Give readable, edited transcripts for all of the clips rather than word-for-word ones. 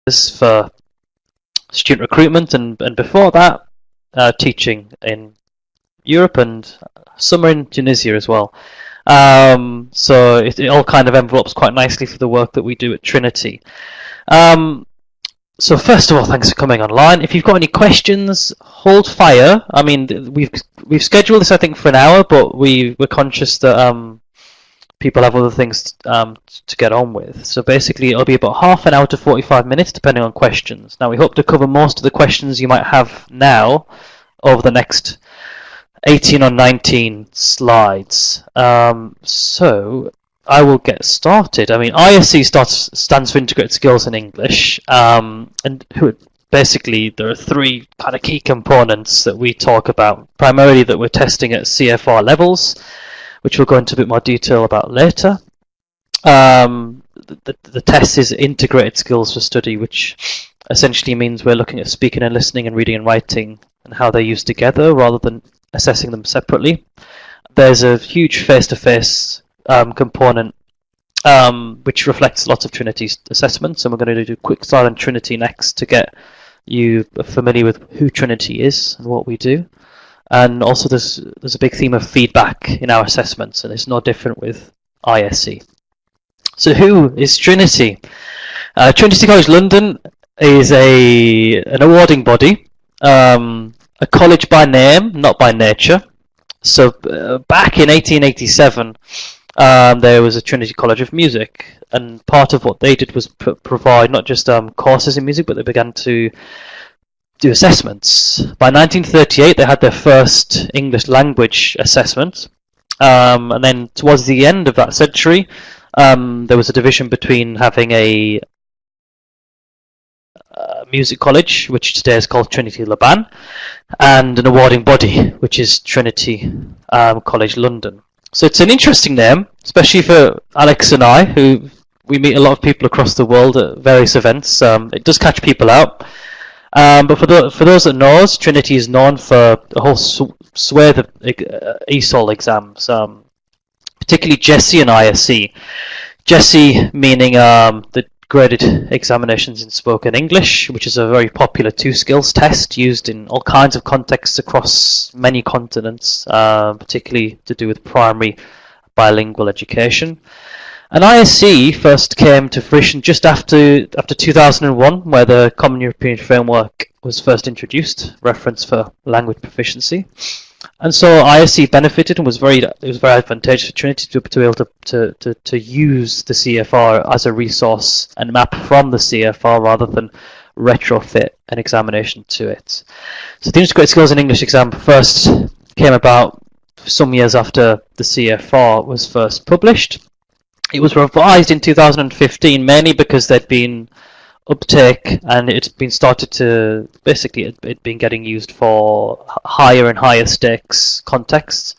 for student recruitment, and before that, teaching in Europe and summer in Tunisia as well. So it all kind of envelopes quite nicely for the work that we do at Trinity. So first of all, thanks for coming online. If you've got any questions, hold fire. I mean, we've scheduled this, I think, for an hour, but we're conscious that people have other things to get on with. So basically, it'll be about half an hour to 45 minutes, depending on questions. Now, we hope to cover most of the questions you might have now over the next 18 or 19 slides. So I will get started. I mean, ISE stands for Integrated Skills in English, and basically there are three kind of key components that we talk about, primarily that we're testing at CEFR levels, which we'll go into a bit more detail about later. The test is Integrated Skills for Study, which essentially means we're looking at speaking and listening and reading and writing and how they're used together rather than assessing them separately. There's a huge face-to-face component which reflects lots of Trinity's assessments, and we're going to do a quick slide on Trinity next to get you familiar with who Trinity is and what we do. And also there's a big theme of feedback in our assessments, and it's no different with ISE. So who is Trinity? Trinity College London is an awarding body, a college by name, not by nature. So back in 1887, there was a Trinity College of Music, and part of what they did was provide not just courses in music, but they began to do assessments. By 1938, they had their first English language assessment, and then towards the end of that century, there was a division between having a music college, which today is called Trinity Laban, and an awarding body, which is Trinity College London. So it's an interesting name, especially for Alex and I, who we meet a lot of people across the world at various events. It does catch people out. But for those that know us, Trinity is known for a whole swathe of ESOL exams, particularly GESE and ISE. GESE meaning the graded examinations in spoken English, which is a very popular two-skills test used in all kinds of contexts across many continents, particularly to do with primary bilingual education. And ISE first came to fruition just after 2001, where the Common European Framework was first introduced, reference for language proficiency. And so ISE benefited, and it was very advantageous for Trinity to be able to use the CEFR as a resource and map from the CEFR rather than retrofit an examination to it. So the Integrated Skills in English exam first came about some years after the CEFR was first published. It was revised in 2015 mainly because there'd been uptake, and it's been started to it'd been getting used for higher and higher stakes contexts.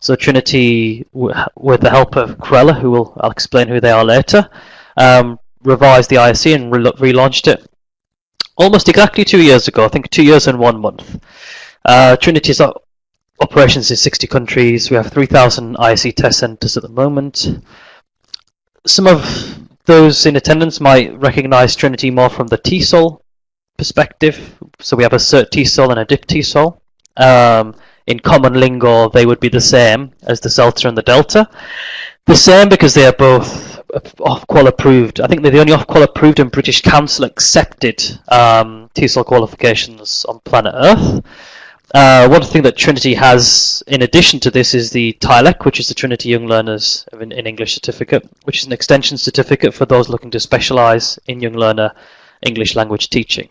So Trinity, with the help of Cruella, I'll explain who they are later, revised the ISE and relaunched it almost exactly 2 years ago. I think 2 years and 1 month. Trinity's operations in 60 countries. We have 3,000 ISE test centres at the moment. Some of those in attendance might recognise Trinity more from the TESOL perspective. So we have a CERT TESOL and a DIP TESOL. In common lingo, they would be the same as the SELTs and the Delta. The same because they are both Ofqual approved. I think they're the only Ofqual approved and British Council accepted TESOL qualifications on planet Earth. One thing that Trinity has in addition to this is the TILEC, which is the Trinity Young Learners in English certificate, which is an extension certificate for those looking to specialise in young learner English language teaching.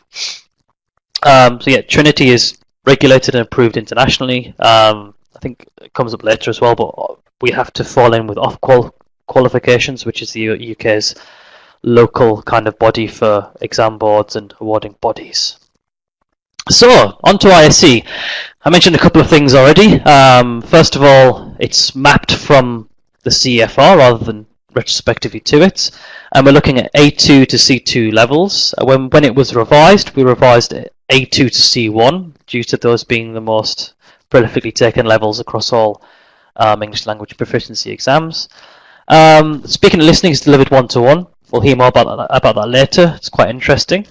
So yeah, Trinity is regulated and approved internationally. I think it comes up later as well, but we have to fall in with Ofqual qualifications, which is the UK's local kind of body for exam boards and awarding bodies. So, on to ISE. I mentioned a couple of things already. First of all, it's mapped from the CEFR rather than retrospectively to it. And we're looking at A2 to C2 levels. When it was revised, we revised A2 to C1 due to those being the most prolifically taken levels across all English language proficiency exams. Speaking and listening is delivered one-to-one. We'll hear more about that later. It's quite interesting.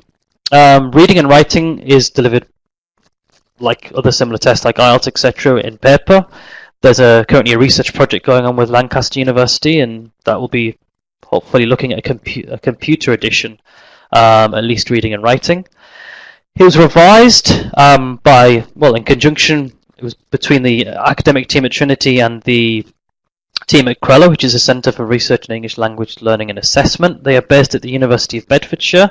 Reading and writing is delivered like other similar tests like IELTS, etc., in paper. There's currently a research project going on with Lancaster University, and that will be hopefully looking at a computer edition, at least reading and writing. It was revised in conjunction, it was between the academic team at Trinity and the team at Crella, which is a Centre for Research in English Language Learning and Assessment. They are based at the University of Bedfordshire.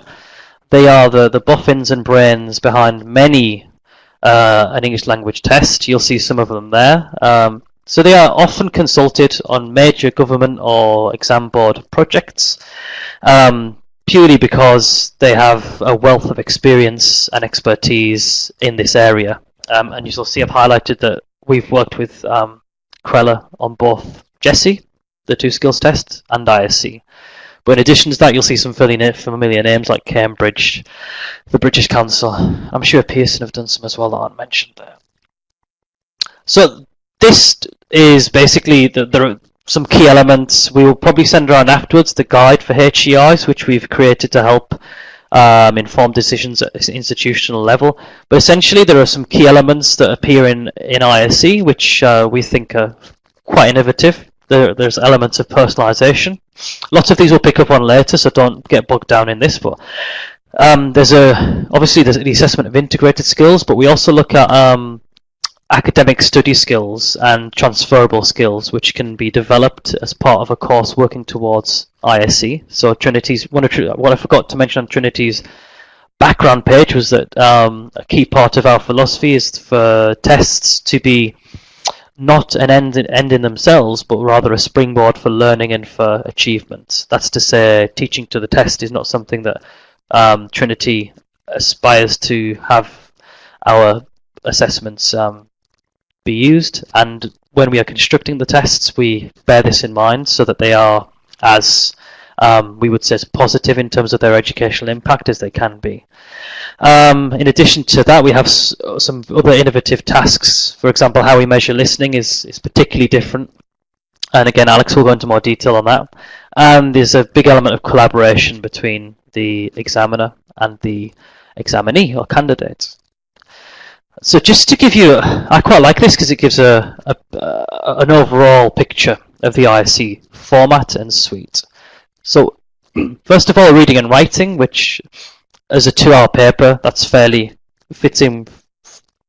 They are the boffins and brains behind many an English language test. You'll see some of them there. So they are often consulted on major government or exam board projects, purely because they have a wealth of experience and expertise in this area. And you'll see I've highlighted that we've worked with Crella on both GESI, the 2 skills tests, and ISE. But in addition to that, you'll see some fairly familiar names like Cambridge, the British Council. I'm sure Pearson have done some as well that aren't mentioned there. So this is basically, there are some key elements. We will probably send around afterwards the guide for HEIs, which we've created to help inform decisions at an institutional level. But essentially, there are some key elements that appear in ISE, which we think are quite innovative. There's elements of personalisation. Lots of these we'll pick up on later, so don't get bogged down in this. But obviously there's the assessment of integrated skills, but we also look at academic study skills and transferable skills, which can be developed as part of a course working towards ISE. So Trinity's what I forgot to mention on Trinity's background page was that a key part of our philosophy is for tests to be not an end in themselves, but rather a springboard for learning and for achievement. That's to say, teaching to the test is not something that Trinity aspires to have our assessments be used. And when we are constructing the tests, we bear this in mind so that they are as we would say positive in terms of their educational impact as they can be. In addition to that, we have some other innovative tasks. For example, how we measure listening is particularly different. And again, Alex will go into more detail on that. And there's a big element of collaboration between the examiner and the examinee or candidate. So just to give you, I quite like this because it gives an overall picture of the ISE format and suite. So first of all, reading and writing, which as a 2-hour paper, that's fits in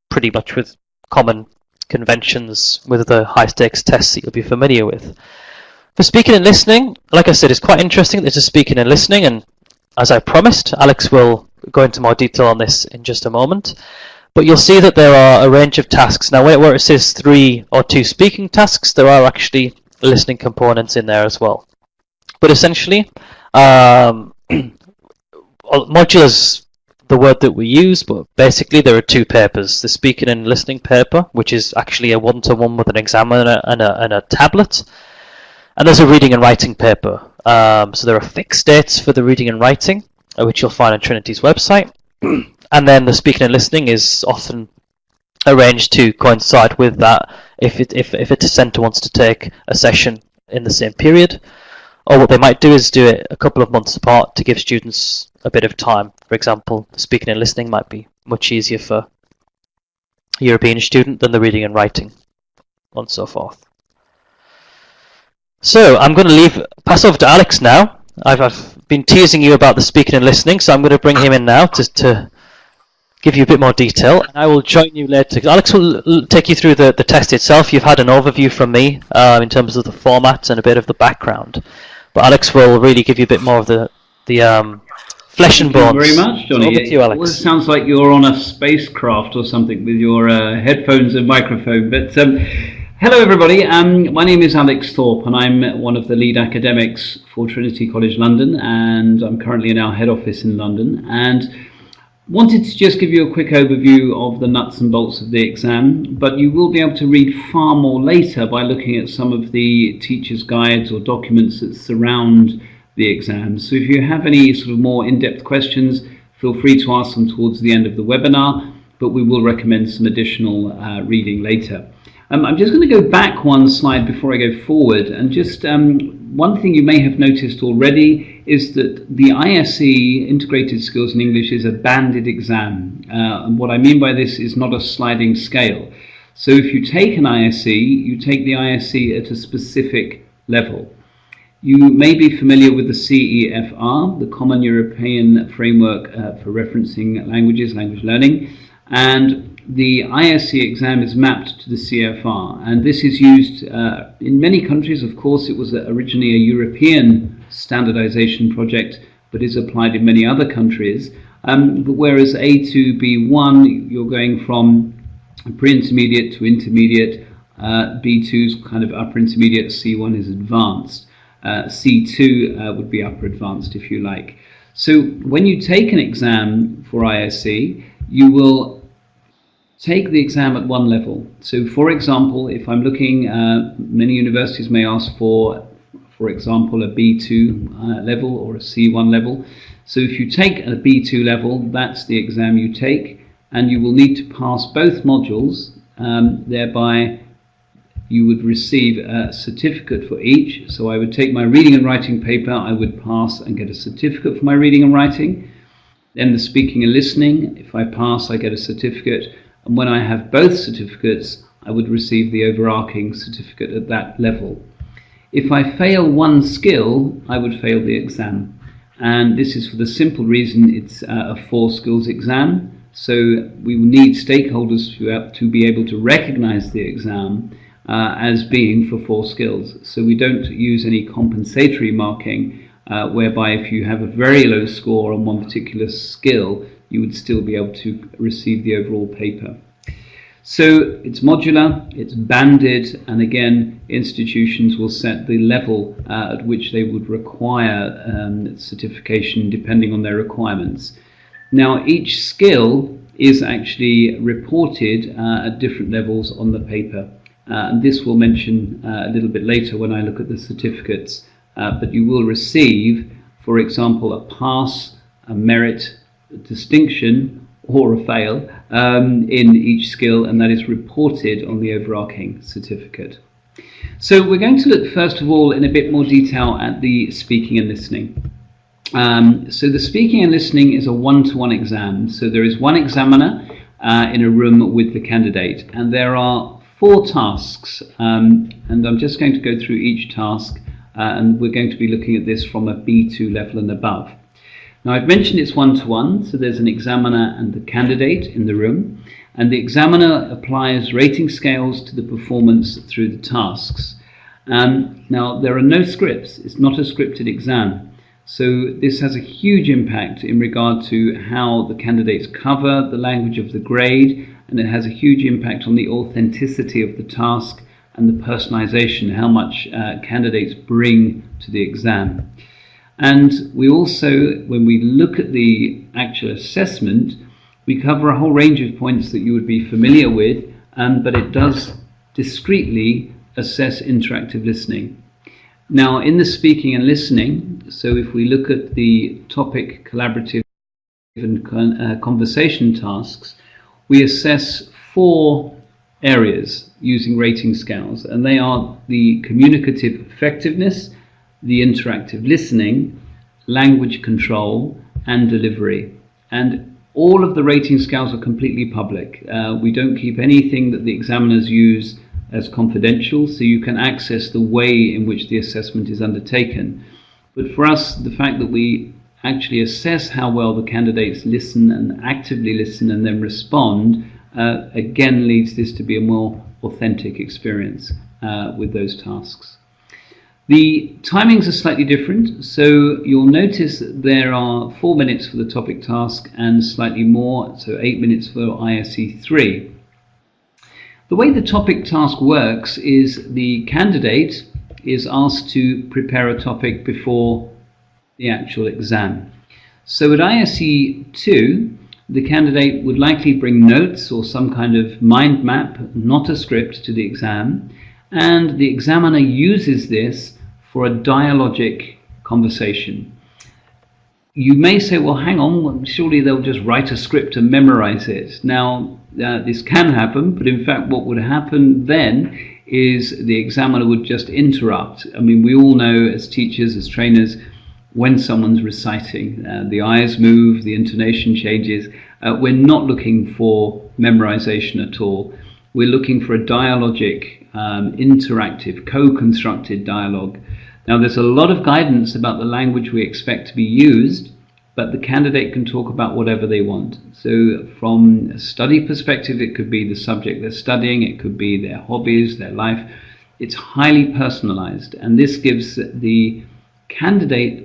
pretty much with common conventions with the high stakes tests that you'll be familiar with. For speaking and listening, like I said, it's quite interesting. There's a speaking and listening, and as I promised, Alex will go into more detail on this in just a moment. But you'll see that there are a range of tasks. Now, where it says 3 or 2 speaking tasks, there are actually listening components in there as well. But essentially, module is the word that we use, but basically there are 2 papers. The speaking and listening paper, which is actually a one-to-one with an examiner and a tablet. And there's a reading and writing paper. So there are fixed dates for the reading and writing, which you'll find on Trinity's website. And then the speaking and listening is often arranged to coincide with that if a centre wants to take a session in the same period. Or what they might do is do it a couple of months apart to give students a bit of time. For example, the speaking and listening might be much easier for a European student than the reading and writing, and so forth. So I'm going to pass over to Alex now. I've been teasing you about the speaking and listening, so I'm going to bring him in now to give you a bit more detail. And I will join you later. Alex will take you through the test itself. You've had an overview from me in terms of the format and a bit of the background. But Alex will really give you a bit more of the flesh and bones. Thank you very much, Johnny. Over to you, Alex. Well, it sounds like you're on a spacecraft or something with your headphones and microphone. But hello, everybody. My name is Alex Thorpe, and I'm one of the lead academics for Trinity College London, and I'm currently in our head office in London. And wanted to just give you a quick overview of the nuts and bolts of the exam, but you will be able to read far more later by looking at some of the teacher's guides or documents that surround the exam. So if you have any sort of more in-depth questions, feel free to ask them towards the end of the webinar, but we will recommend some additional reading later. I'm just going to go back one slide before I go forward, and just one thing you may have noticed already is that the ISE, Integrated Skills in English, is a banded exam. And what I mean by this is not a sliding scale. So if you take an ISE, you take the ISE at a specific level. You may be familiar with the CEFR, the Common European Framework for Referencing Languages, Language Learning, and the ISE exam is mapped to the CEFR, and this is used in many countries. Of course, it was originally a European standardization project, but is applied in many other countries. But whereas A2, B1, you're going from pre-intermediate to intermediate, B2 is kind of upper intermediate, C1 is advanced. C2 would be upper advanced, if you like. So when you take an exam for ISE, you will take the exam at one level. So for example, if I'm looking, many universities may ask for example, a B2 level or a C1 level. So if you take a B2 level, that's the exam you take, and you will need to pass both modules, thereby you would receive a certificate for each. So I would take my reading and writing paper, I would pass and get a certificate for my reading and writing. Then the speaking and listening, if I pass, I get a certificate. And when I have both certificates, I would receive the overarching certificate at that level. If I fail one skill, I would fail the exam. And this is for the simple reason it's a 4 skills exam. So we will need stakeholders to be able to recognize the exam as being for 4 skills. So we don't use any compensatory marking, whereby if you have a very low score on one particular skill, you would still be able to receive the overall paper. So it's modular, it's banded, and again, institutions will set the level at which they would require certification depending on their requirements. Now, each skill is actually reported at different levels on the paper. And this we'll mention a little bit later when I look at the certificates. But you will receive, for example, a pass, a merit, a distinction, or a fail in each skill, and that is reported on the overarching certificate. So we're going to look first of all in a bit more detail at the speaking and listening. So the speaking and listening is a one-to-one exam. So there is one examiner in a room with the candidate, and there are 4 tasks, and I'm just going to go through each task, and we're going to be looking at this from a B2 level and above. Now, I've mentioned it's one-to-one, so there's an examiner and the candidate in the room, and the examiner applies rating scales to the performance through the tasks. Now, there are no scripts. It's not a scripted exam. So this has a huge impact in regard to how the candidates cover the language of the grade, and it has a huge impact on the authenticity of the task and the personalization, how much candidates bring to the exam. And we also, when we look at the actual assessment, we cover a whole range of points that you would be familiar with, but it does discreetly assess interactive listening. Now, in the speaking and listening, so if we look at the topic, collaborative and conversation tasks, we assess 4 areas using rating scales, and they are the communicative effectiveness, the interactive listening, language control, and delivery. And all of the rating scales are completely public. We don't keep anything that the examiners use as confidential, so you can access the way in which the assessment is undertaken. But for us, the fact that we actually assess how well the candidates listen and actively listen and then respond, again leads this to be a more authentic experience with those tasks. The timings are slightly different, so you'll notice that there are 4 minutes for the topic task and slightly more, so 8 minutes for ISE 3. The way the topic task works is the candidate is asked to prepare a topic before the actual exam. So at ISE 2, the candidate would likely bring notes or some kind of mind map, not a script, to the exam, and the examiner uses this for a dialogic conversation. You may say, well, hang on, surely they'll just write a script and memorize it. Now, this can happen, but in fact what would happen then is the examiner would just interrupt. I mean, we all know as teachers, as trainers, when someone's reciting. The eyes move, the intonation changes. We're not looking for memorization at all. We're looking for a dialogic, interactive, co-constructed dialogue. Now, there's a lot of guidance about the language we expect to be used, but the candidate can talk about whatever they want. So from a study perspective, it could be the subject they're studying, it could be their hobbies, their life. It's highly personalized, and this gives the candidate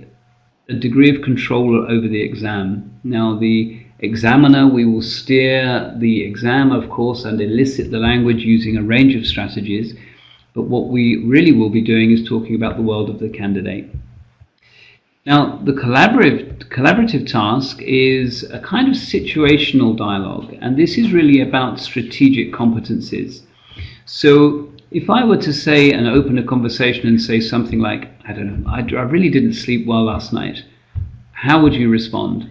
a degree of control over the exam. Now, the examiner, we will steer the exam, of course, and elicit the language using a range of strategies, but what we really will be doing is talking about the world of the candidate. Now, the collaborative task is a kind of situational dialogue, and this is really about strategic competencies. So if I were to say and open a conversation and say something like, I don't know, I really didn't sleep well last night, how would you respond?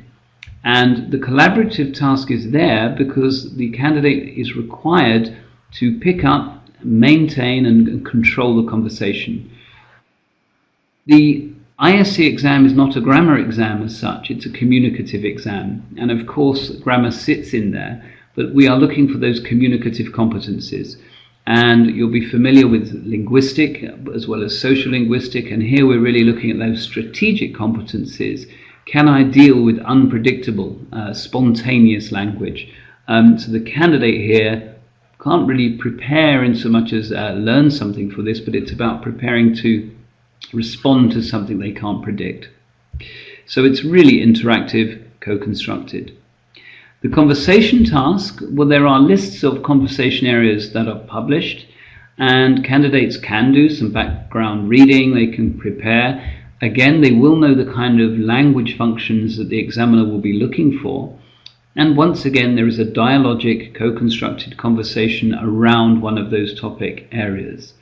And the collaborative task is there because the candidate is required to pick up, maintain and control the conversation. The ISE exam is not a grammar exam as such, it's a communicative exam. And of course, grammar sits in there, but we are looking for those communicative competencies. And you'll be familiar with linguistic as well as social linguistic, and here we're really looking at those strategic competencies. Can I deal with unpredictable, spontaneous language? So the candidate here can't really prepare in so much as learn something for this, but it's about preparing to respond to something they can't predict. So it's really interactive, co-constructed. The conversation task, well, there are lists of conversation areas that are published, and candidates can do some background reading, they can prepare. Again, they will know the kind of language functions that the examiner will be looking for. And once again, there is a dialogic, co-constructed conversation around one of those topic areas.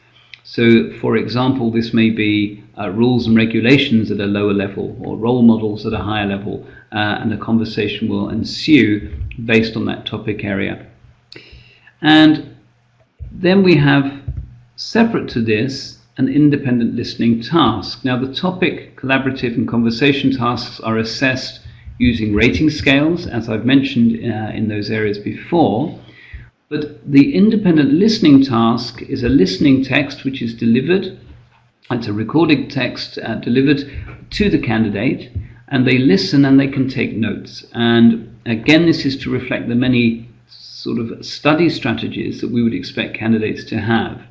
So, for example, this may be rules and regulations at a lower level or role models at a higher level, and a conversation will ensue based on that topic area. And then we have, separate to this, an independent listening task. Now, the topic, collaborative and conversation tasks are assessed using rating scales, as I've mentioned in those areas before. But the independent listening task is a listening text which is delivered. It's a recorded text delivered to the candidate, and they listen and they can take notes. And again, this is to reflect the many sort of study strategies that we would expect candidates to have.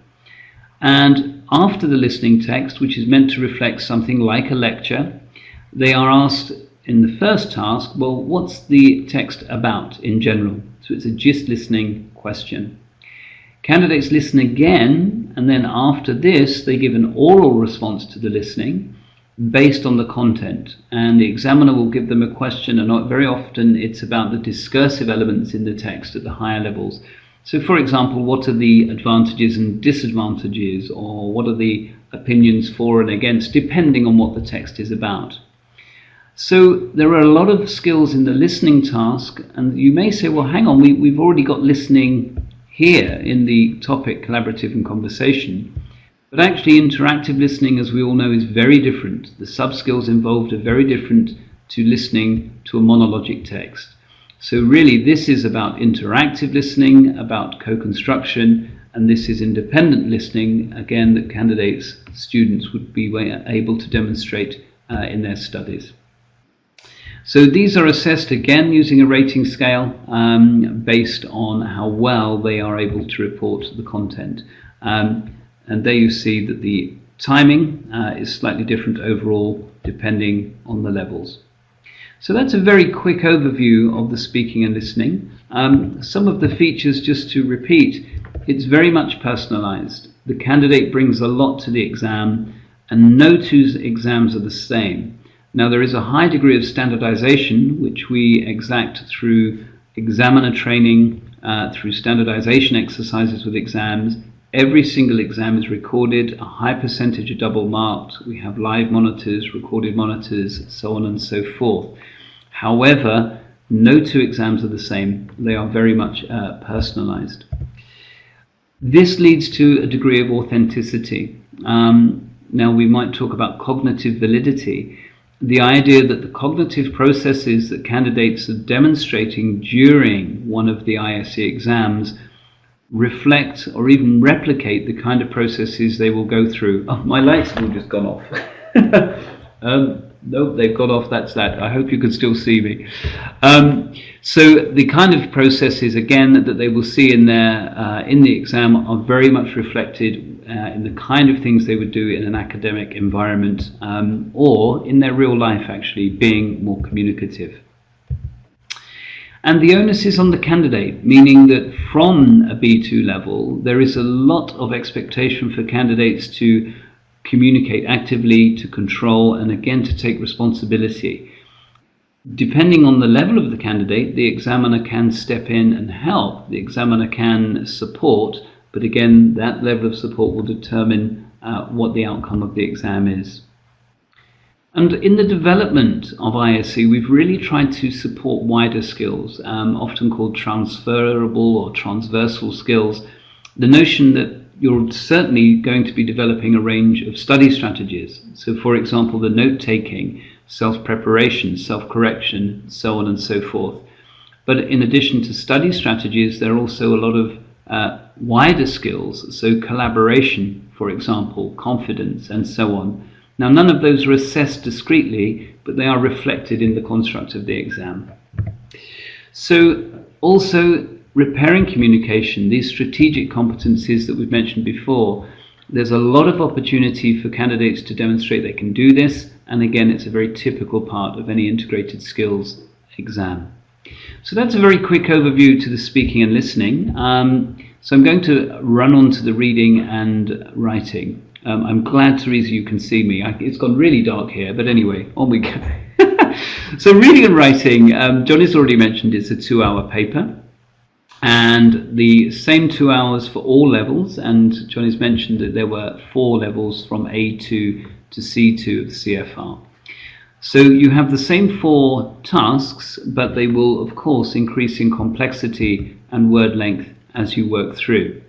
And after the listening text, which is meant to reflect something like a lecture, they are asked in the first task, well, what's the text about in general? So it's a gist listening question. Candidates listen again, and then after this, they give an oral response to the listening based on the content. And the examiner will give them a question, and very often it's about the discursive elements in the text at the higher levels. So, for example, what are the advantages and disadvantages, or what are the opinions for and against, depending on what the text is about. So there are a lot of skills in the listening task, and you may say, well, hang on, we've already got listening here in the topic collaborative and conversation. But actually interactive listening, as we all know, is very different. The sub-skills involved are very different to listening to a monologic text. So really this is about interactive listening, about co-construction, and this is independent listening, again, that candidates, students would be able to demonstrate in their studies. So these are assessed again using a rating scale based on how well they are able to report the content. And there you see that the timing is slightly different overall depending on the levels. So that's a very quick overview of the speaking and listening. Some of the features, just to repeat, it's very much personalized. The candidate brings a lot to the exam, and no two exams are the same. Now, there is a high degree of standardization, which we exact through examiner training, through standardization exercises with exams. Every single exam is recorded, a high percentage are double marked. We have live monitors, recorded monitors, so on and so forth. However, no two exams are the same. They are very much personalized. This leads to a degree of authenticity. Now, we might talk about cognitive validity. the idea that the cognitive processes that candidates are demonstrating during one of the ISE exams reflect or even replicate the kind of processes they will go through. Oh, my lights have all just gone off. Nope, they've got off, that's that. I hope you can still see me. So the kind of processes, again, that they will see in the exam are very much reflected in the kind of things they would do in an academic environment, or in their real life, actually, being more communicative. And the onus is on the candidate, meaning that from a B2 level, there is a lot of expectation for candidates to communicate actively, to control, and again to take responsibility. Depending on the level of the candidate, the examiner can step in and help, the examiner can support, but again that level of support will determine what the outcome of the exam is. And in the development of ISE, we've really tried to support wider skills, often called transferable or transversal skills. The notion that you're certainly going to be developing a range of study strategies. So for example, the note-taking, self-preparation, self-correction, so on and so forth. But in addition to study strategies, there are also a lot of wider skills, so collaboration, for example, confidence, and so on. Now, none of those are assessed discretely, but they are reflected in the construct of the exam. So also, repairing communication, these strategic competencies that we've mentioned before, there's a lot of opportunity for candidates to demonstrate they can do this, and again, it's a very typical part of any integrated skills exam. So that's a very quick overview to the speaking and listening. So I'm going to run on to the reading and writing. I'm glad, Teresa, you can see me. It's gone really dark here, but anyway, on we go. So reading and writing, Johnny's already mentioned it's a 2-hour paper. And the same 2 hours for all levels, and Johnny's mentioned that there were 4 levels from A2 to C2 of the CEFR. So you have the same 4 tasks, but they will of course increase in complexity and word length as you work through.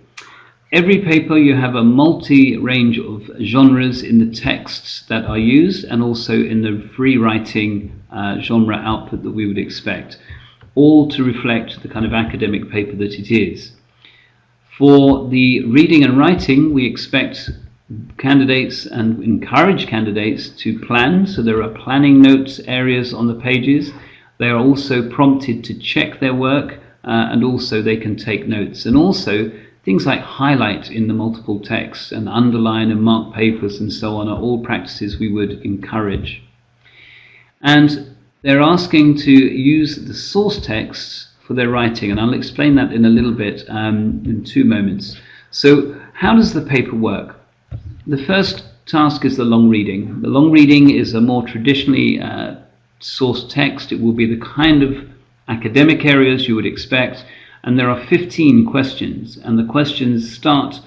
Every paper you have a multi-range of genres in the texts that are used, and also in the free writing genre output that we would expect, all to reflect the kind of academic paper that it is. For the reading and writing, we expect candidates and encourage candidates to plan, so there are planning notes areas on the pages. They are also prompted to check their work, and also they can take notes. And also things like highlight in the multiple texts and underline and mark papers and so on are all practices we would encourage. And they're asking to use the source texts for their writing, and I'll explain that in a little bit in 2 moments. So how does the paper work? The first task is the long reading. The long reading is a more traditionally sourced text. It will be the kind of academic areas you would expect, and there are 15 questions, and the questions start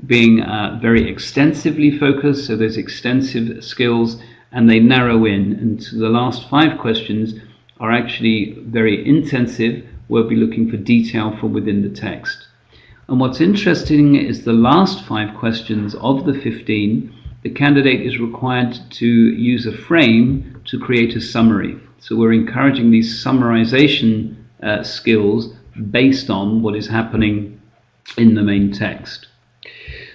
being very extensively focused, so there's extensive skills, and they narrow in, and the last 5 questions are actually very intensive. We'll be looking for detail from within the text. And what's interesting is the last 5 questions of the 15, the candidate is required to use a frame to create a summary. So we're encouraging these summarization skills based on what is happening in the main text.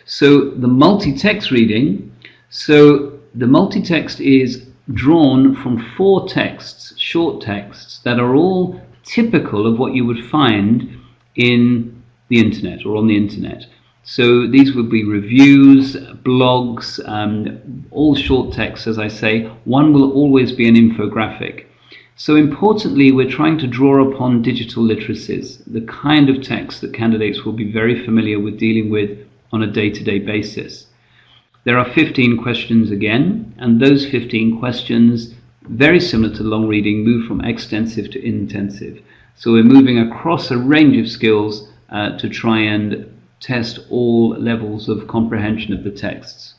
So the multi-text reading, so the multi-text is drawn from 4 texts, short texts, that are all typical of what you would find in the internet or on the internet. So these would be reviews, blogs, all short texts, as I say. One will always be an infographic. So importantly, we're trying to draw upon digital literacies, the kind of text that candidates will be very familiar with dealing with on a day-to-day basis. There are 15 questions again, and those 15 questions, very similar to long reading, move from extensive to intensive. So we're moving across a range of skills to try and test all levels of comprehension of the texts.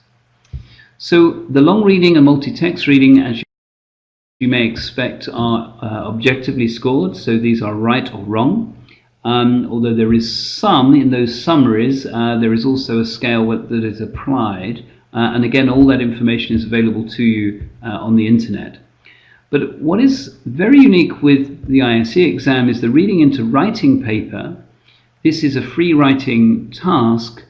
So the long reading and multi-text reading, as you may expect, are objectively scored, so these are right or wrong. Although there is some in those summaries, there is also a scale that is applied, and again all that information is available to you on the internet. But what is very unique with the ISE exam is the reading into writing paper. This is a free writing task.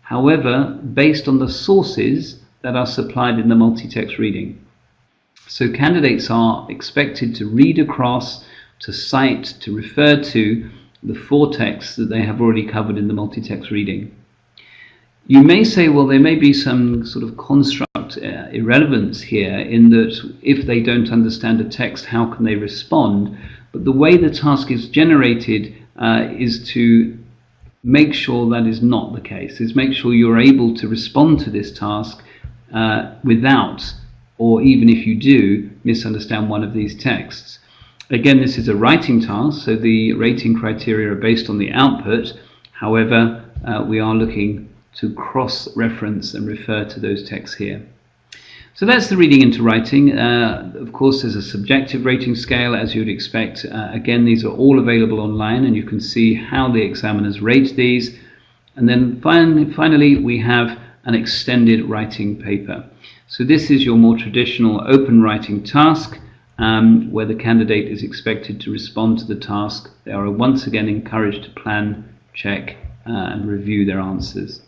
However, based on the sources that are supplied in the multi-text reading. So candidates are expected to read across, to cite, to refer to the 4 texts that they have already covered in the multi-text reading. You may say, well, there may be some sort of construct irrelevance here in that if they don't understand a text, how can they respond? But the way the task is generated is to make sure that is not the case, is make sure you're able to respond to this task without, or even if you do, misunderstand one of these texts. Again, this is a writing task, so the rating criteria are based on the output. However, we are looking to cross-reference and refer to those texts here. So that's the reading into writing. Of course, there's a subjective rating scale, as you would expect. Again, these are all available online, and you can see how the examiners rate these. And then finally, we have an extended writing paper. So this is your more traditional open writing task, where the candidate is expected to respond to the task. They are once again encouraged to plan, check, and review their answers.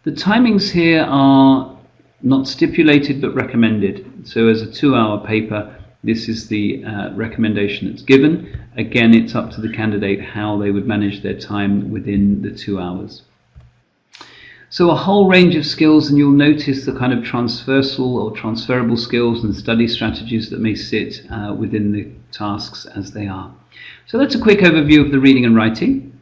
The timings here are not stipulated but recommended. So as a 2-hour paper, this is the recommendation that's given. Again, it's up to the candidate how they would manage their time within the 2 hours. So a whole range of skills, and you'll notice the kind of transversal or transferable skills and study strategies that may sit within the tasks as they are. So that's a quick overview of the reading and writing.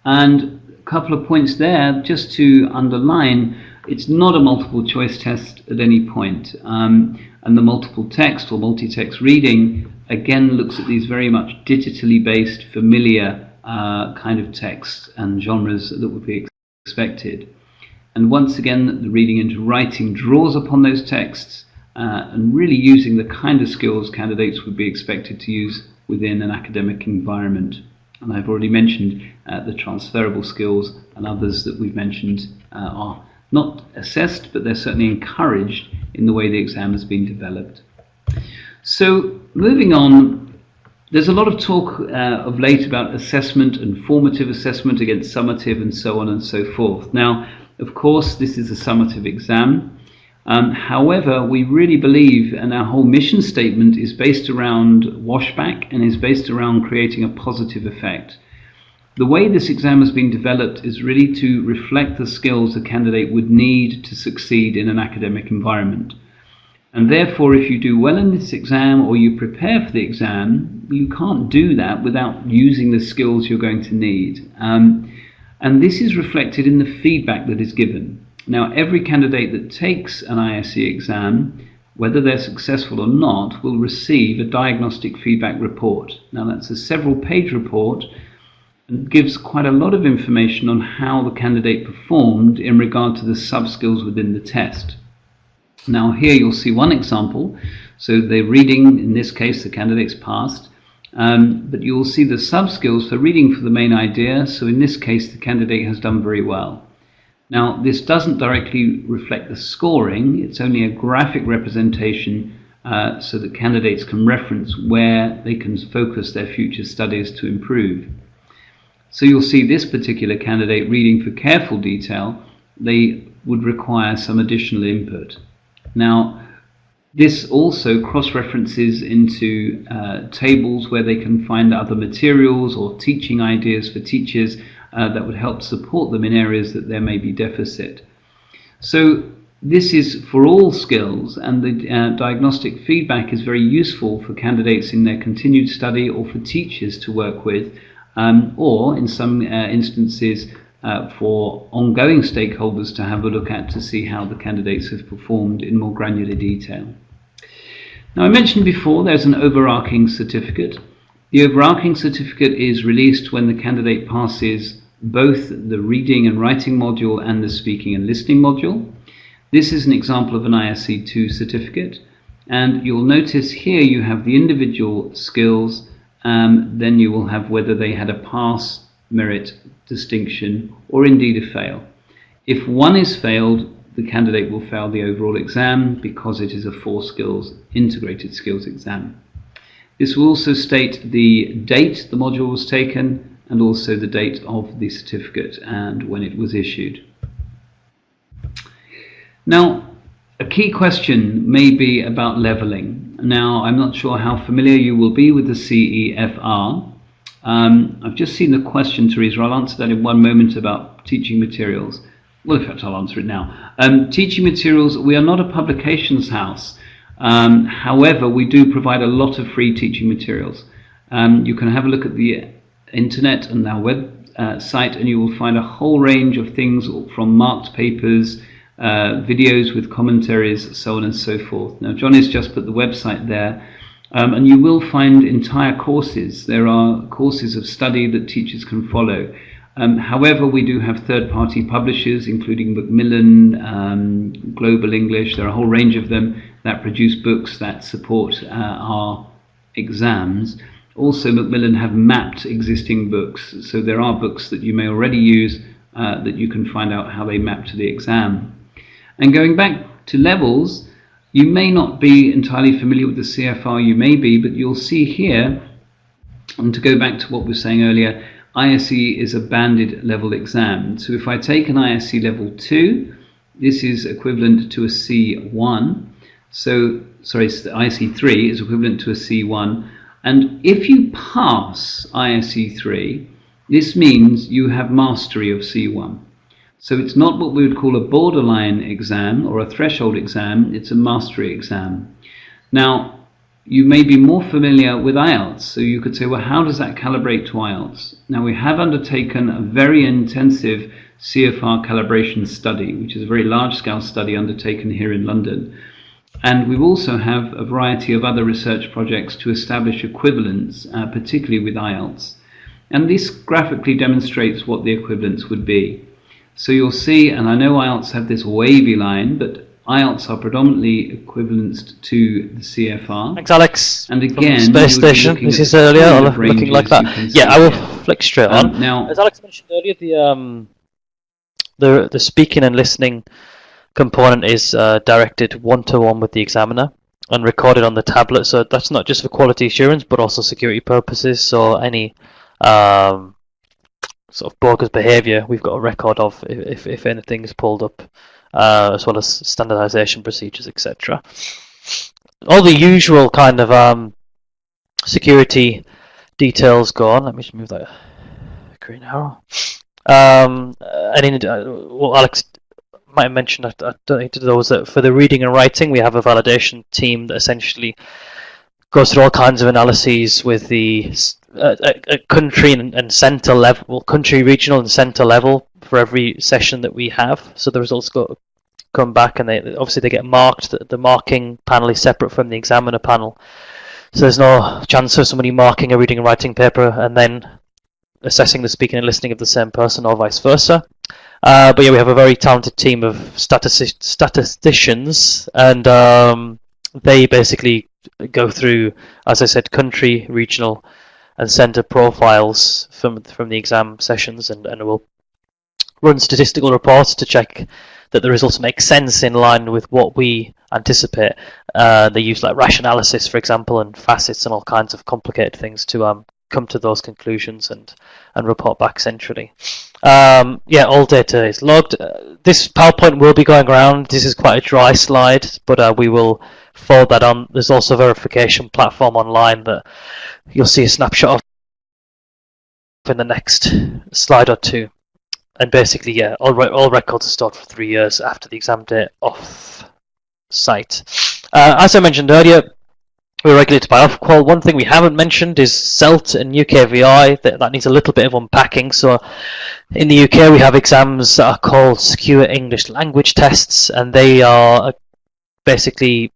And a couple of points there just to underline. It's not a multiple choice test at any point, and the multiple text or multi-text reading again looks at these very much digitally based, familiar kind of texts and genres that would be expected. And once again, the reading into writing draws upon those texts and really using the kind of skills candidates would be expected to use within an academic environment. And I've already mentioned the transferable skills, and others that we've mentioned are not assessed, but they're certainly encouraged in the way the exam has been developed. So moving on, there's a lot of talk of late about assessment and formative assessment against summative and so on and so forth. Now, of course, this is a summative exam. However, we really believe, and our whole mission statement is based around washback and is based around creating a positive effect. The way this exam has been developed is really to reflect the skills a candidate would need to succeed in an academic environment. And therefore, if you do well in this exam or you prepare for the exam, you can't do that without using the skills you're going to need. And this is reflected in the feedback that is given. Now, every candidate that takes an ISE exam, whether they're successful or not, will receive a diagnostic feedback report. Now, that's a several-page report and gives quite a lot of information on how the candidate performed in regard to the sub-skills within the test. Now, here you'll see one example. So the reading, in this case, the candidate's passed, but you'll see the sub-skills for reading for the main idea. So in this case, the candidate has done very well. Now, this doesn't directly reflect the scoring. It's only a graphic representation so that candidates can reference where they can focus their future studies to improve. So you'll see this particular candidate reading for careful detail. They would require some additional input. Now, this also cross-references into tables where they can find other materials or teaching ideas for teachers that would help support them in areas that there may be deficit. So this is for all skills, and the diagnostic feedback is very useful for candidates in their continued study or for teachers to work with, or in some instances for ongoing stakeholders to have a look at to see how the candidates have performed in more granular detail. Now, I mentioned before there's an overarching certificate. The overarching certificate is released when the candidate passes both the reading and writing module and the speaking and listening module. This is an example of an ISE2 certificate, and you'll notice here you have the individual skills, then you will have whether they had a pass, merit, distinction, or indeed a fail. If one is failed, the candidate will fail the overall exam because it is a 4 skills integrated skills exam. This will also state the date the module was taken and also the date of the certificate and when it was issued. Now, a key question may be about levelling. Now, I'm not sure how familiar you will be with the CEFR. I've just seen the question, Teresa. I'll answer that in one moment about teaching materials. Well, in fact, I'll answer it now. Teaching materials, we are not a publications house. However, we do provide a lot of free teaching materials. You can have a look at the internet and our website, and you will find a whole range of things from marked papers, videos with commentaries, so on and so forth. Now, John has just put the website there, and you will find entire courses. There are courses of study that teachers can follow. However, we do have third-party publishers, including Macmillan, Global English. There are a whole range of them that produce books that support our exams. Also, Macmillan have mapped existing books, so there are books that you may already use that you can find out how they map to the exam. And going back to levels, you may not be entirely familiar with the CFR, you may be, but you'll see here, and to go back to what we were saying earlier, ISE is a banded level exam. So if I take an ISE level 2, this is equivalent to a C1. So, sorry, ISE 3 is equivalent to a C1. And if you pass ISE 3, this means you have mastery of C1. So it's not what we would call a borderline exam or a threshold exam, it's a mastery exam. Now, you may be more familiar with IELTS, so you could say, well, how does that calibrate to IELTS? Now, we have undertaken a very intensive CFR calibration study, which is a very large-scale study undertaken here in London. And we also have a variety of other research projects to establish equivalence, particularly with IELTS. And this graphically demonstrates what the equivalence would be. So you'll see, and I know IELTS have this wavy line, but IELTS are predominantly equivalent to the CFR. Thanks, Alex. And again, Space Station, this is earlier, looking like that. Yeah, I will flick straight on. Now, as Alex mentioned earlier, the speaking and listening component is directed one-to-one with the examiner and recorded on the tablet. So that's not just for quality assurance, but also security purposes. So any sort of bogus behaviour we've got a record of if anything is pulled up, as well as standardization procedures, etc. All the usual kind of security details go on. Let me just move that green arrow. Well, Alex might have mentioned, I don't think to those, that for the reading and writing we have a validation team that essentially goes through all kinds of analyses with the country and centre level, country, regional and centre level for every session that we have. So the results come back, and they obviously get marked. The marking panel is separate from the examiner panel, so there's no chance of somebody marking a reading and writing paper and then assessing the speaking and listening of the same person, or vice versa. But yeah, we have a very talented team of statisticians, and they basically go through, as I said, country, regional, and centre profiles from the exam sessions, and will run statistical reports to check that the results make sense in line with what we anticipate. They use like rationalysis, for example, and facets and all kinds of complicated things to come to those conclusions and report back centrally. Yeah, all data is logged. This PowerPoint will be going around. This is quite a dry slide, but we will forward that on. There's also a verification platform online that you'll see a snapshot of in the next slide or two. And basically, yeah, all records are stored for 3 years after the exam date off site. As I mentioned earlier, we're regulated by Ofqual. One thing we haven't mentioned is SELT and UKVI. That needs a little bit of unpacking. So in the UK, we have exams that are called Secure English Language Tests, and they are basically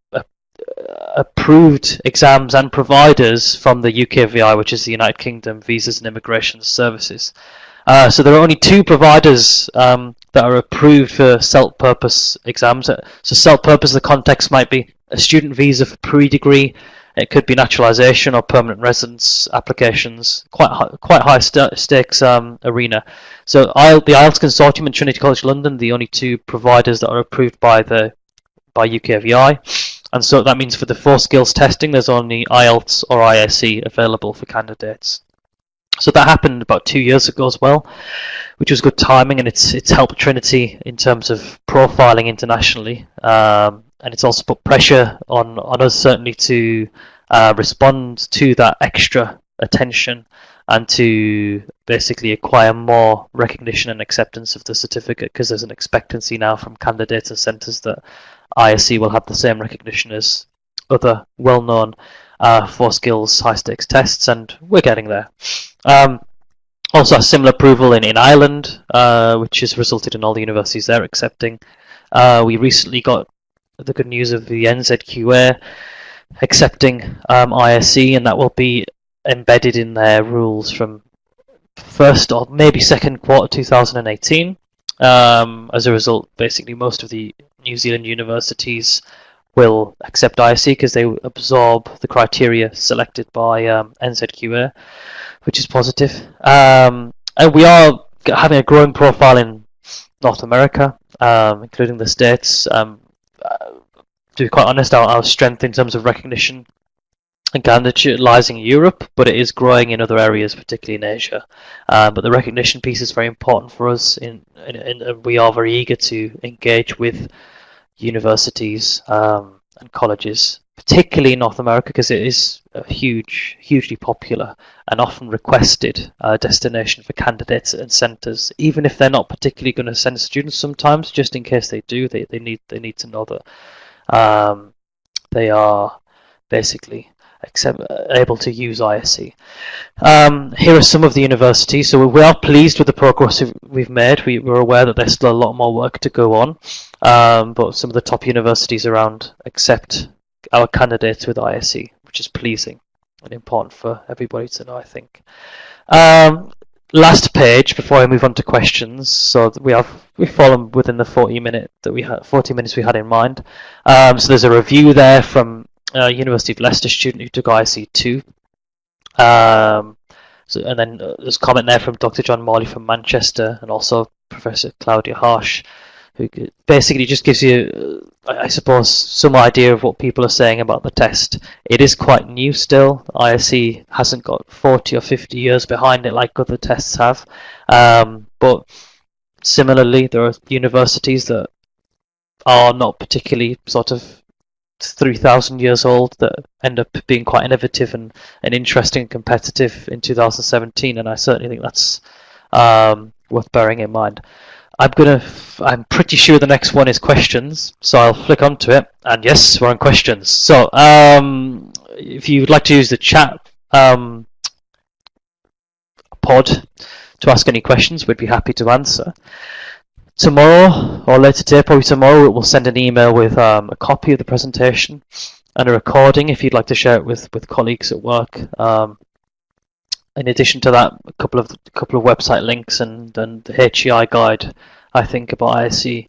approved exams and providers from the UKVI, which is the United Kingdom Visas and Immigration Services. So there are only 2 providers that are approved for SELT purpose exams. So SELT purpose, the context might be a student visa for pre-degree. It could be naturalisation or permanent residence applications. Quite high stakes arena. So the IELTS Consortium and Trinity College London, the only 2 providers that are approved by UKVI. And so that means for the 4 skills testing, there's only IELTS or ISE available for candidates. So that happened about 2 years ago as well, which was good timing, and it's helped Trinity in terms of profiling internationally, and it's also put pressure on us certainly to respond to that extra attention and to basically acquire more recognition and acceptance of the certificate, because there's an expectancy now from candidates and centres that ISE will have the same recognition as other well-known 4 skills high stakes tests, and we're getting there. Also a similar approval in Ireland, which has resulted in all the universities there accepting. We recently got the good news of the NZQA accepting ISE, and that will be embedded in their rules from first or maybe second quarter 2018. As a result, basically most of the New Zealand universities will accept ISE because they absorb the criteria selected by NZQA, which is positive. And we are having a growing profile in North America, including the States. To be quite honest, our strength in terms of recognition and candidature lies in Europe, but it is growing in other areas, particularly in Asia. But the recognition piece is very important for us, and we are very eager to engage with universities and colleges, particularly in North America, because it is a hugely popular and often requested destination for candidates and centres, even if they're not particularly going to send students sometimes. Just in case they do, they need to know that they are basically able to use ISE. Here are some of the universities. So we are pleased with the progress we've made. We're aware that there's still a lot more work to go on, but some of the top universities around accept our candidates with ISE, which is pleasing and important for everybody to know, I think. Last page before I move on to questions. So we've fallen within the 40 minutes we had in mind. So there's a review there from University of Leicester student who took ISE 2. And then there's a comment there from Dr. John Morley from Manchester, and also Professor Claudia Harsh, who basically just gives you, I suppose, some idea of what people are saying about the test. It is quite new still. ISE hasn't got 40 or 50 years behind it like other tests have. But similarly, there are universities that are not particularly sort of 3,000 years old that end up being quite innovative and interesting and competitive in 2017, and I certainly think that's worth bearing in mind. I'm pretty sure the next one is questions, so I'll flick onto it, and yes, we're on questions. So if you would like to use the chat pod to ask any questions. We'd be happy to answer. Tomorrow, or later today, probably tomorrow, we'll send an email with a copy of the presentation and a recording if you'd like to share it with colleagues at work. In addition to that, a couple of website links and the HEI guide, I think, about ISE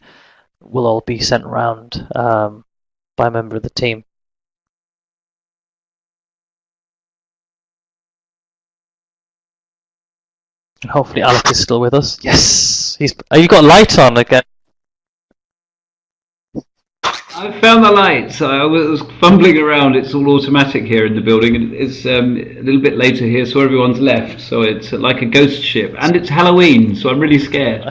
will all be sent around by a member of the team. And hopefully Alec is still with us. Yes, you got a light on again. I found the light. So I was fumbling around. It's all automatic here in the building, and it's a little bit later here, so everyone's left. So it's like a ghost ship, and it's Halloween, so I'm really scared.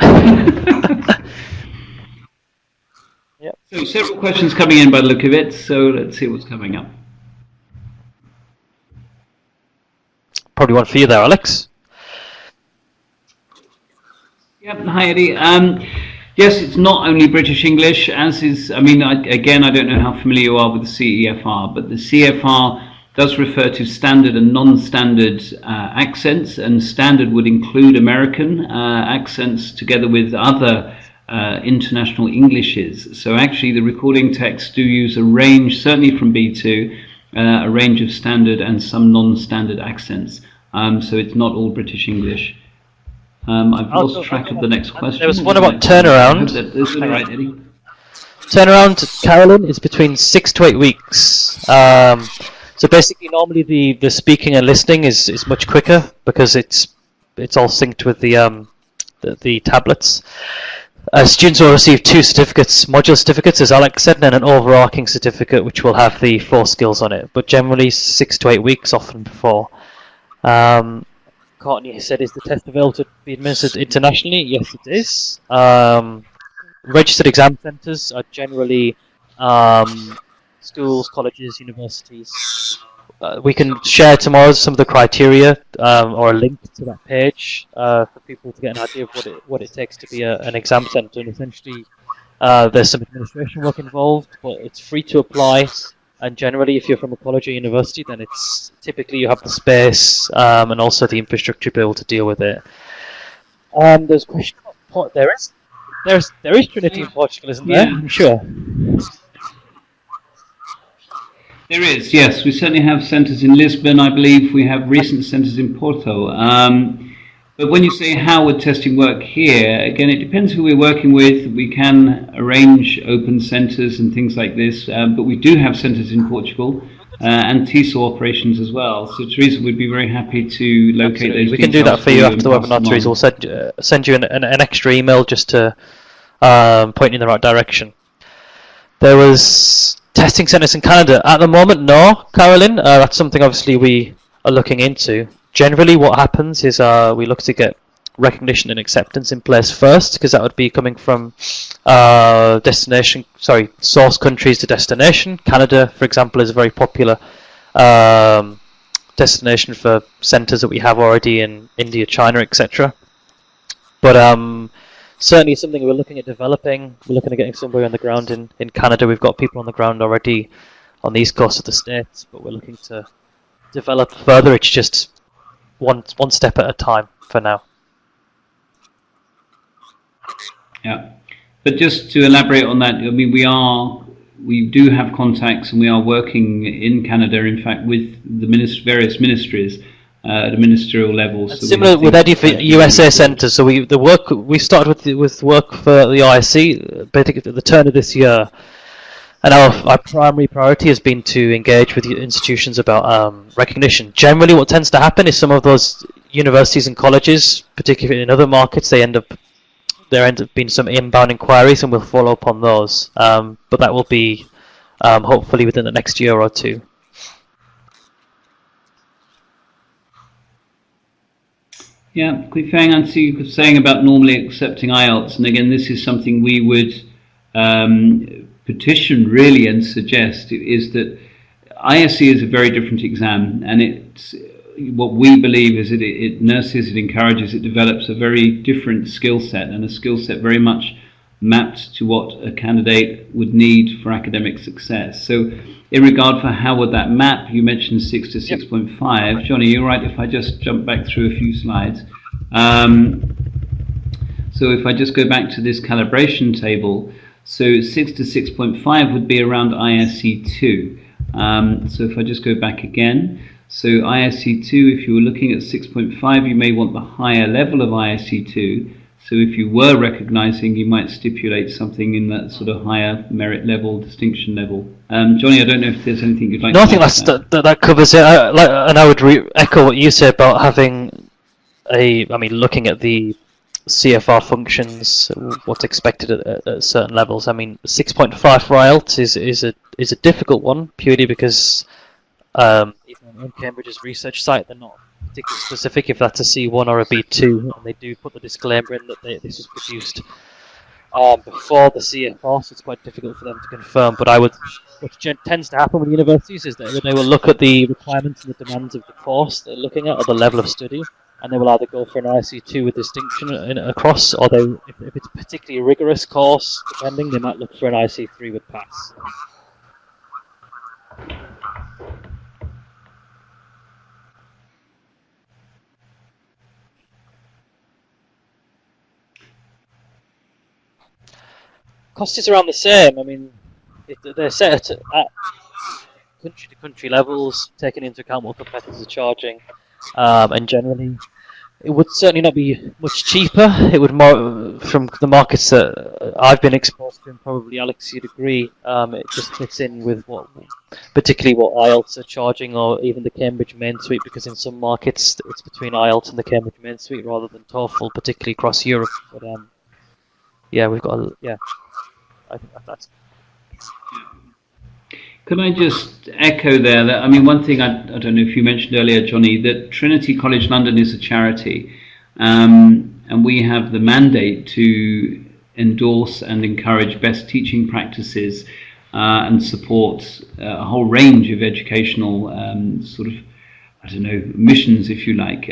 Yep. So several questions coming in by the look of it. So let's see what's coming up. Probably one for you there, Alex. Yep. Hi, Eddie. Yes, it's not only British English, as is, I mean, again, I don't know how familiar you are with the CEFR, but the CEFR does refer to standard and non-standard accents, and standard would include American accents together with other international Englishes. So actually the recording texts do use a range, certainly from B2, a range of standard and some non-standard accents. So it's not all British English. I've lost track of the next question. There was one about turnaround. Right, Eddie. Turnaround, Carolyn, is between 6 to 8 weeks. So basically, normally the speaking and listening is much quicker because it's all synced with the tablets. Students will receive 2 certificates, module certificates, as Alex said, and then an overarching certificate which will have the 4 skills on it. But generally 6 to 8 weeks, often before. Courtney said, is the test available to be administered internationally? Yes, it is. Registered exam centres are generally schools, colleges, universities. We can share tomorrow some of the criteria or a link to that page for people to get an idea of what it takes to be an exam centre. And essentially, there's some administration work involved, but it's free to apply. And generally, if you're from a college or university, then it's typically you have the space and also the infrastructure to be able to deal with it. There's a question about there is Trinity in Portugal, isn't there? I'm sure. There is, yes. We certainly have centres in Lisbon. I believe we have recent centres in Porto. But when you say how would testing work here, again, it depends who we're working with. We can arrange open centres and things like this, but we do have centres in Portugal and TESOL operations as well. So Teresa would be very happy to locate Absolutely. those. We can do that for you after the webinar, Teresa. We'll send you an extra email just to point you in the right direction. There was testing centres in Canada. At the moment, no, Carolyn. That's something obviously we are looking into. Generally, what happens is we look to get recognition and acceptance in place first, because that would be coming from source countries to destination. Canada, for example, is a very popular destination for centres that we have already in India, China, etc. But certainly something we're looking at developing. We're looking at getting somebody on the ground in Canada. We've got people on the ground already on the east coast of the States, but we're looking to develop further. It's just one step at a time for now. Yeah, but just to elaborate on that, I mean, we do have contacts, and we are working in Canada, in fact, with the various ministries at a ministerial level. So similar with Eddie for USA centres. So we started with work for the ISE, basically at the turn of this year. And our primary priority has been to engage with institutions about recognition. Generally, what tends to happen is some of those universities and colleges, particularly in other markets, there end up being some inbound inquiries, and we'll follow up on those. But that will be hopefully within the next year or two. Yeah, Quifang, I see you saying about normally accepting IELTS, and again, this is something we would petition really and suggest is that ISE is a very different exam, and it's what we believe is that it nurses, it encourages, it develops a very different skill set, and a skill set very much mapped to what a candidate would need for academic success. So in regard for how would that map, you mentioned 6 to 6.5. Johnny, you're right if I just jump back through a few slides. So if I just go back to this calibration table, so 6 to 6.5 would be around ISE 2. So if I just go back again, so ISE 2, if you were looking at 6.5, you may want the higher level of ISE 2. So if you were recognizing, you might stipulate something in that sort of higher merit level, distinction level. Johnny, I don't know if there's anything you'd like to add. No, I think that covers it. And I would echo what you said about having looking at the CFR functions, what's expected at certain levels. I mean, 6.5 for IELTS is a difficult one, purely because even on Cambridge's research site, they're not particularly specific if that's a C1 or a B2, and they do put the disclaimer in that this was produced before the CFR, so it's quite difficult for them to confirm. But what tends to happen with universities is that they will look at the requirements and the demands of the course they're looking at, or the level of study, and they will either go for an IC2 with distinction across, or if it's a particularly rigorous course, depending, they might look for an IC3 with pass. Cost is around the same. I mean, they're set at country-to-country levels, taking into account what competitors are charging, and generally, it would certainly not be much cheaper. It would more from the markets that I've been exposed to, and probably Alex, you'd agree. It just fits in with particularly what IELTS are charging, or even the Cambridge Main Suite, because in some markets it's between IELTS and the Cambridge Main Suite rather than TOEFL, particularly across Europe. But yeah, we've got I think that's. Could I just echo there that, I mean, one thing I don't know if you mentioned earlier, Johnny, that Trinity College London is a charity, and we have the mandate to endorse and encourage best teaching practices and support a whole range of educational missions, if you like.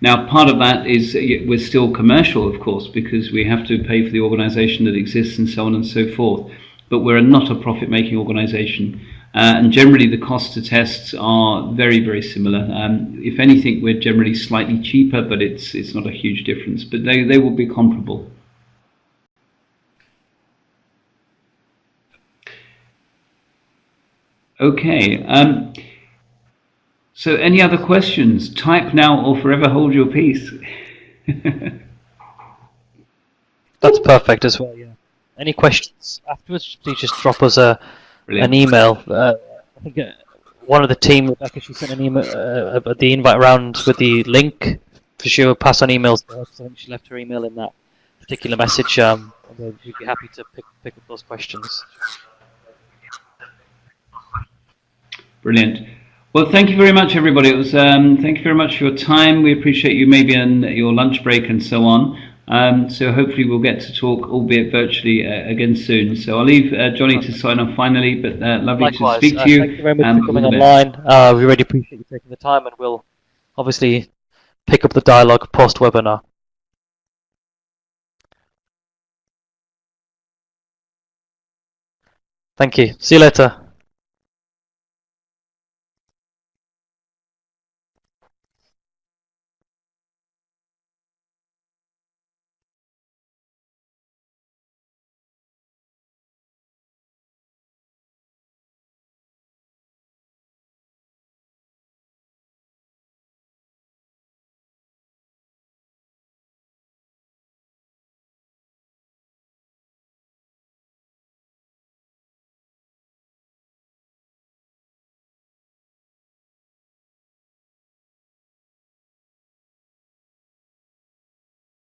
Now, part of that is we're still commercial, of course, because we have to pay for the organisation that exists and so on and so forth. But we're not a profit-making organisation, and generally the cost to tests are very, very similar. If anything, we're generally slightly cheaper, but it's not a huge difference. But they will be comparable. Okay. So any other questions? Type now or forever hold your peace. That's perfect as well, yeah. Any questions afterwards, please just drop us an email. I think one of the team, Rebecca, she sent an email, the invite around with the link. For sure, pass on emails to her, because I think she left her email in that particular message. We'd be happy to pick up those questions. Brilliant. Well, thank you very much, everybody. It was thank you very much for your time. We appreciate you maybe on your lunch break and so on. So hopefully we'll get to talk, albeit virtually, again soon. So I'll leave Johnny to sign off finally, but lovely Likewise. to speak to you. Thank you very much for coming online. We really appreciate you taking the time, and we'll obviously pick up the dialogue post-webinar. Thank you. See you later.